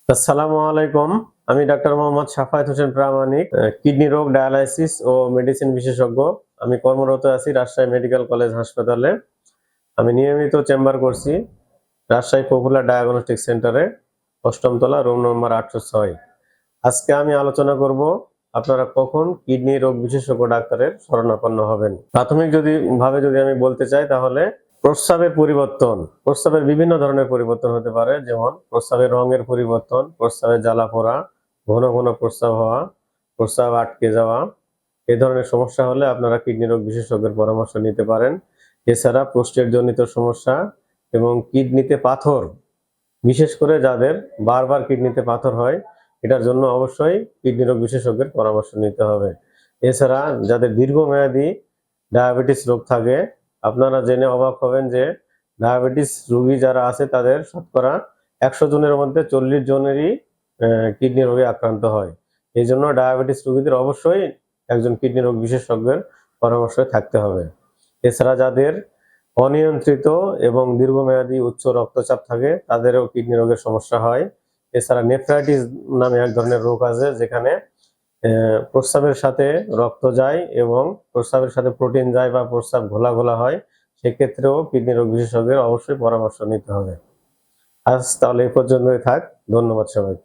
আসসালামু আলাইকুম। আমি ডাক্তার মোহাম্মদ শাফায়েত হোসেন প্রামাণিক, কিডনি রোগ, ডায়ালাইসিস ও মেডিসিন বিশেষজ্ঞ। আমি কর্মরত আছি রাজশাহী মেডিকেল কলেজ হাসপাতালে। আমি নিয়মিত চেম্বার করছি রাজশাহী পপুলার ডায়াগনস্টিক সেন্টারে, ৮ম তলা, রুম নম্বর ৮০৬। আজকে আমি আলোচনা করব আপনারা কখন কিডনি রোগ বিশেষজ্ঞ ডাক্তারের শরণাপন্ন হবেন। প্রাথমিক যদি আমি বলতে চাই, তাহলে প্রস্রাবের পরিবর্তন, প্রস্রাবের বিভিন্ন ধরনের পরিবর্তন হতে পারে, যেমন প্রস্রাবের রঙের পরিবর্তন, প্রস্রাবের জ্বালা পোড়া, ঘন ঘন প্রস্রাব হওয়া, প্রস্রাব আটকে যাওয়া। এই ধরনের সমস্যা হলে আপনারা কিডনি রোগ বিশেষজ্ঞের পরামর্শ নিতে পারেন। এছাড়া প্রোস্টেট জনিত সমস্যা এবং কিডনিতে পাথর, বিশেষ করে যাদের বারবার কিডনিতে পাথর হয়, এটার জন্য অবশ্যই কিডনি রোগ বিশেষজ্ঞের পরামর্শ নিতে হবে। এছাড়া যাদের দীর্ঘমেয়াদী ডায়াবেটিস রোগ থাকে, আপনারা জেনে অবাক হবেন যে ডায়াবেটিস রোগী যারা আছে তাদের শতকরা ১০০ জনের মধ্যে ৪০ জনেরই কিডনি রোগে আক্রান্ত হয়। এই জন্য ডায়াবেটিস রোগীদের অবশ্যই একজন কিডনি রোগ বিশেষজ্ঞের পরামর্শে থাকতে হবে। এছাড়া যাদের অনিয়ন্ত্রিত এবং দীর্ঘমেয়াদী উচ্চ রক্তচাপ থাকে, তাদেরও কিডনি রোগের সমস্যা হয়। এছাড়া নেফ্রাইটিস নামে এক ধরনের রোগ আছে, যেখানে প্রস্রাবের সাথে রক্ত যায় এবং প্রস্রাবের সাথে প্রোটিন যায় বা প্রস্রাব ঘোলা ঘোলা হয়, সেক্ষেত্রেও কিডনি রোগ বিশেষজ্ঞের অবশ্যই পরামর্শ নিতে হবে। আজ তাহলে এই পর্যন্তই থাক। ধন্যবাদ সবাইকে।